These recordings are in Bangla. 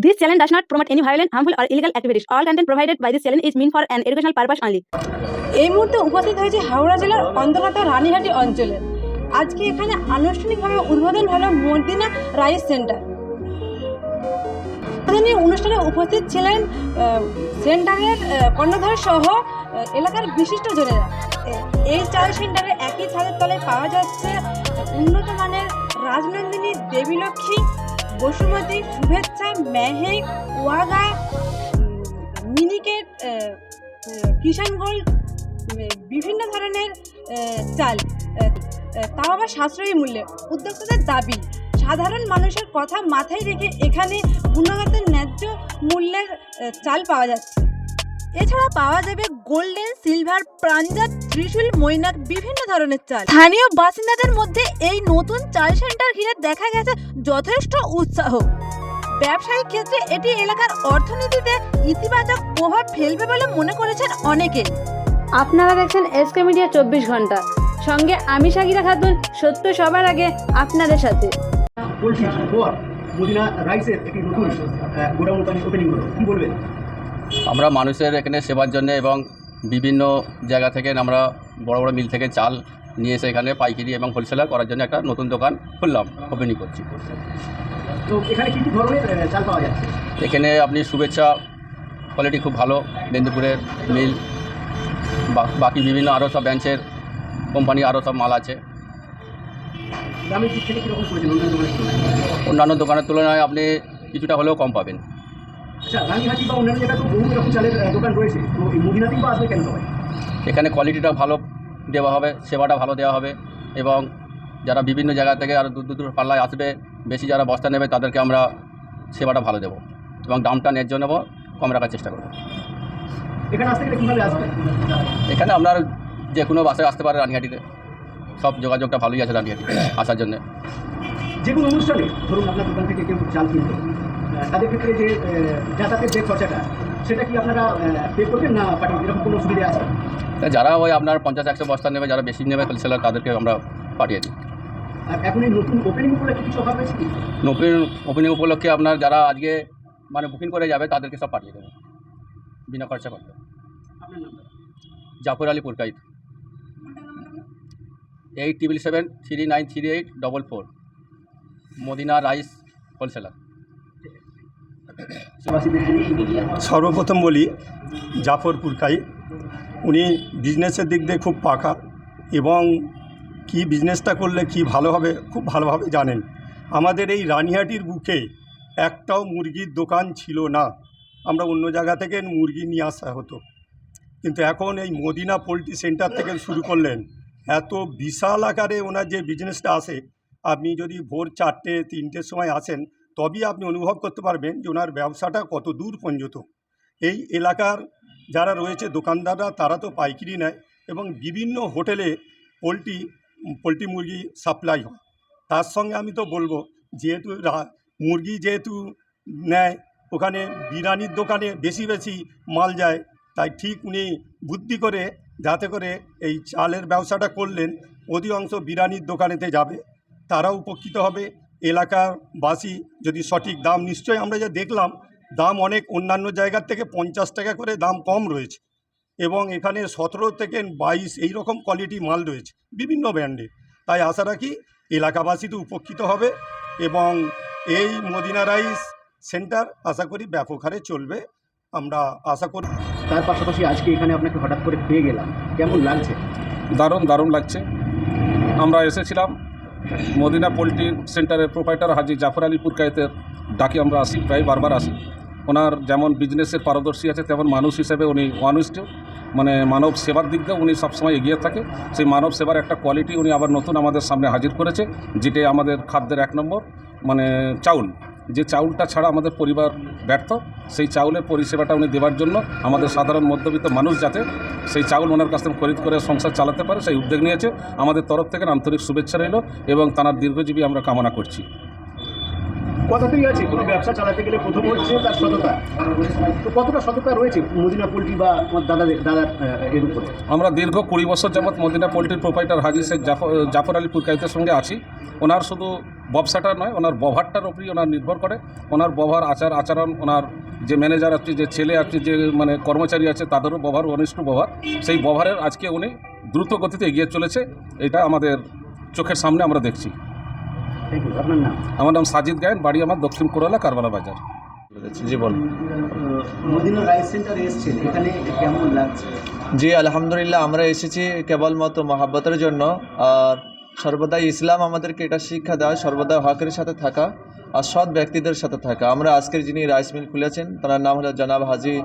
This channel does not promote any violent, harmful, or illegal activities. All content provided by this channel is meant for an educational purpose only. এই মুহূর্তে উপস্থিত হয়েছে হাওড়া জেলার অন্তর্গত রানীহাটি অঞ্চলে। আজকে এখানে আনুষ্ঠানিকভাবে উদ্বোধন হলো মদিনা রাইস সেন্টার। উদ্বোধনী অনুষ্ঠানে উপস্থিত ছিলেন সেন্টারের কর্ণধার সহ এলাকার বিশিষ্ট জনেরা। এই চাল সেন্টারে একই ছাদের তলায় পাওয়া যাচ্ছে উন্নত মানের রাজনন্দিনী, দেবীলক্ষ্মী, বসুমতী, শুভেচ্ছা, মেহেক, ওয়াগা, মিনিকেট, কিষান গোল্ড, বিভিন্ন ধরনের চাল, তাও আবার সাশ্রয়ী মূল্যে। উদ্যোক্তাদের দাবি, সাধারণ মানুষের কথা মাথায় রেখে এখানে গুণগত ন্যায্য মূল্যের চাল পাওয়া যাচ্ছে। এছাড়া পাওয়া যাবে গোল্ডেন, সিলভার, প্রাঞ্জাত, ত্রিশূল, মৈনাক, বিভিন্ন ধরনের চাল। স্থানীয় বাসিন্দাদের মধ্যে এই নতুন চাল সেন্টার ঘিরে দেখা গেছে যথেষ্ট উৎসাহ। ব্যবসায়িক ক্ষেত্রে এটি এলাকার অর্থনীতিতে ইতিবাচক প্রভাব ফেলবে বলে মনে করেছেন অনেকে। আপনারা দেখছেন এসকে মিডিয়া 24 ঘন্টা, সঙ্গে আমি সাকিরা খাতুন, সত্য সবার আগে আপনাদের সাথে। মদিনা রাইসের একটি নতুন গোডাউন ওপেনিং হলো, কি বলবেন? আমরা মানুষের এখানে সেবার জন্য এবং বিভিন্ন জায়গা থেকে আমরা বড় বড় মিল থেকে চাল নিয়ে এসে এখানে পাইকারি এবং হোলসেলার করার জন্য একটা নতুন দোকান খুললাম, ওপেনিং করছি। তো এখানে কী কী ধরনের চাল পাওয়া যাচ্ছে? এখানে আপনি শুভেচ্ছা কোয়ালিটি খুব ভালো, মেদিনীপুরের মিল, বাকি বিভিন্ন আরও সব ব্রাঞ্চের কোম্পানি আরও সব মাল আছে। দামের দিক থেকে কীরকম করেছেন অন্যান্য দোকানের তুলনায় আপনি কিছুটা হলেও কম পাবেন। আচ্ছা, রানীহাটি বা অন্যান্য জায়গায় তো বহু রকম চালের দোকান রয়েছে, তো এই মদিনাতেই বা আসবে কেন সবাই? এখানে কোয়ালিটিটা ভালো দেওয়া হবে, সেবাটা ভালো দেওয়া হবে, এবং যারা বিভিন্ন জায়গা থেকে আর দূর দূর পাল্লায় আসবে, বেশি যারা বস্তা নেবে তাদেরকে আমরা সেবাটা ভালো দেবো এবং দামটা ন্যায্য নেব, কম রাখার চেষ্টা করব। এখানে আসতে গেলে কীভাবে আসবে? এখানে আপনার যে কোনো বাসে আসতে পারে, রানীহাটিতে সব যোগাযোগটা ভালোই আছে রানীহাটিতে আসার জন্য। যে কোনো অনুষ্ঠানে ধরুন আপনার দোকান থেকে কেউ চাল কিনবে, তাদের ক্ষেত্রে যে যাতায়াতের যে খরচাটা, সেটা কি আপনারা পে করবেন না পাঠিয়ে, এরকম কোনো সুবিধা আছে? যারা ওই আপনার 50-100 বস্তা নেবে, যারা বেশি নেবে হোলসেলার, তাদেরকে আমরা পাঠিয়ে দিই। আর এখন এই নতুন ওপেনিং উপলক্ষে কিছু অফার রয়েছে কি? নতুন ওপেনিং উপলক্ষে আপনার যারা আজকে মানে বুকিং করে যাবে তাদেরকে সব পাঠিয়ে দেবো বিনা খরচা করতে। আপনার নামটা? Jafar Ali Purkait, 8773938444, Madina rice wholesaler. সর্বপ্রথম বলি, জাফর পুরকাই, উনি বিজনেসের দিক দিয়ে খুব পাকা এবং কি বিজনেসটা করলে কি ভালো হবে খুব ভালোভাবে জানেন। আমাদের এই রানীহাটির বুকে একটাও মুরগির দোকান ছিল না, আমরা অন্য জায়গা থেকে মুরগি নিয়ে আসা হতো, কিন্তু এখন এই মদিনা পোলট্রি সেন্টার থেকে শুরু করলেন। এত বিশাল আকারে ওনার যে বিজনেসটা আসে, আপনি যদি ভোর 4টে-3টের সময় আসেন তবেই আপনি অনুভব করতে পারবেন যে ওনার ব্যবসাটা কত দূর পর্যন্ত। এই এলাকার যারা রয়েছে দোকানদাররা, তারা তো পাইকারি নেয় এবং বিভিন্ন হোটেলে পোলট্রি মুরগি সাপ্লাই হয়। তার সঙ্গে আমি তো বলবো, যেহেতু মুরগি যেহেতু নেয়, ওখানে বিরিয়ানির দোকানে বেশি বেশি মাল যায়, তাই ঠিক উনি বুদ্ধি করে যাতে করে এই চালের ব্যবসাটা করলেন, অধিকাংশ বিরিয়ানির দোকানেতে যাবে, তারাও উপকৃত হবে। এলাকাবাসী যদি সঠিক দাম, নিশ্চয়ই আমরা যা দেখলাম দাম অনেক অন্যান্য জায়গার থেকে 50 টাকা করে দাম কম রয়েছে, এবং এখানে 17 থেকে 22 এই রকম কোয়ালিটি মাল রয়েছে বিভিন্ন ব্র্যান্ডের। তাই আশা রাখি এলাকাবাসী তো উপকৃত হবে এবং এই মদিনা রাইস সেন্টার আশা করি ব্যাপক হারে চলবে, আমরা আশা করি। তার পাশাপাশি আজকে এখানে আপনাকে হঠাৎ করে পেয়ে গেলাম, কেমন লাগছে? দারুণ লাগছে। আমরা এসেছিলাম মদিনা পোলট্রি সেন্টারের প্রোপাইটার হাজি জাফর আলী পুরকাইতের ডাকে আমরা আসি, প্রায় বারবার আসি। ওনার যেমন বিজনেসের পারদর্শী আছে, তেমন মানুষ হিসেবে উনি ওয়ানিষ্ঠ, মানে মানব সেবার দিক দিয়ে উনি সবসময় এগিয়ে থাকে। সেই মানব সেবার একটা কোয়ালিটি উনি আবার নতুন আমাদের সামনে হাজির করেছে, যেটা আমাদের খাদ্যের 1 নম্বর, মানে চাউল। যে চাউলটা ছাড়া আমাদের পরিবার ব্যর্থ, সেই চাউলের পরিষেবাটা উনি দেওয়ার জন্য আমাদের সাধারণ মধ্যবিত্ত মানুষ যাতে সেই চাউল ওনার কাছ থেকে খরিদ করে সংসার চালাতে পারে, সেই উদ্যোগ নিয়েছে। আমাদের তরফ থেকে আন্তরিক শুভেচ্ছা রইল এবং তার দীর্ঘজীবী আমরা কামনা করছি। কথাতেই আছে, কোনো ব্যবসা চালাতে গেলে প্রথম হচ্ছে তার সততা। তো কতটা সততা রয়েছে মদিনা পোলট্রি বা আমার দাদার এর উপরে? আমরা দীর্ঘ 20 বছর যাবৎ মদিনা পোলট্রির প্রোপাইটার হাজি শেখ জাফর আলী পুরকাইতের সঙ্গে আছি। ওনার শুধু ব্যবসাটা নয়, ওনার ব্যবহারটার উপরই ওনার নির্ভর করে। ওনার ব্যবহার, আচরণ, ওনার যে ম্যানেজার আছে, যে ছেলে আছে, যে মানে কর্মচারী আছে, তাদেরও ব্যবহার অনিষ্ট ব্যবহার। সেই ব্যবহারের আজকে উনি দ্রুত গতিতে এগিয়ে চলেছে, এটা আমাদের চোখের সামনে আমরা দেখছি। Thank you. আপনার নাম? আমার নাম সাজিদ গায়েন, বাড়ি আমার দক্ষিণ কোরালা, কারবালা বাজার। জি বলুন। মদিনা রাইস সেন্টারে এসেছেন, এখানে কেমন লাগছে? জি আলহামদুলিল্লাহ, আমরা এসেছি কেবলমাত্র মহাব্বতের জন্য। আর সর্বদাই ইসলাম আমাদেরকে এটা শিক্ষা দেয়, সর্বদা হকের সাথে থাকা আর সৎ ব্যক্তিদের সাথে থাকা। আমরা আজকের যিনি রাইস মিল খুলেছেন তার নাম হলো জনাব হাজি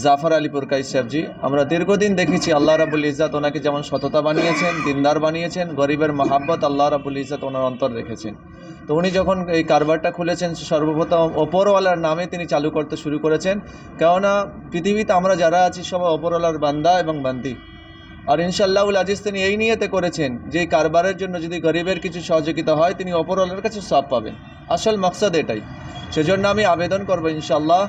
জাফর আলী পুরকাই সাহেবজি। আমরা দীর্ঘদিন দেখেছি আল্লাহ রাবুল ইজ্জাত ওনাকে যেমন সততা বানিয়েছেন, দিনদার বানিয়েছেন, গরিবের মহাব্বত আল্লাহ রাবুল ইজ্জাত ওনার অন্তর রেখেছেন। তো উনি যখন এই কারবারটা খুলেছেন সর্বপ্রথম ওপরওয়ালার নামে তিনি চালু করতে শুরু করেছেন। কেননা পৃথিবীতে আমরা যারা আছি সবাই ওপরওয়ালার বান্দা এবং বান্দি। আর ইনশাআল্লাহুল আজিজ তিনি এই নিয়তে করেছেন যে এই কারবারের জন্য যদি গরিবের কিছু সহযোগিতা হয় তিনি ওপরওয়ালার কাছে সব পাবেন। আসল মাকসাদ এটাই। সেজন্য আমি আবেদন করবো ইনশাআল্লাহ,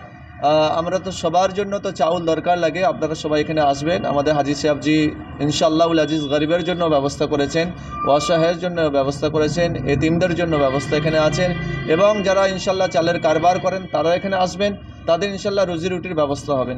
আমরা তো সবার জন্য তো চাউল দরকার লাগে, আপনারা সবাই এখানে আসবেন। আমাদের হাজি সাহেবজি ইনশাআল্লাহুল আজিজ গরিবের জন্য ব্যবস্থা করেছেন, অসহায়ের জন্য ব্যবস্থা করেছেন, এতিমদের জন্য ব্যবস্থা এখানে আছেন, এবং যারা ইনশাআল্লাহ চালের কারবার করেন তারা এখানে আসবেন, তাদের ইনশাআল্লাহ রুজি রুটির ব্যবস্থা হবেন।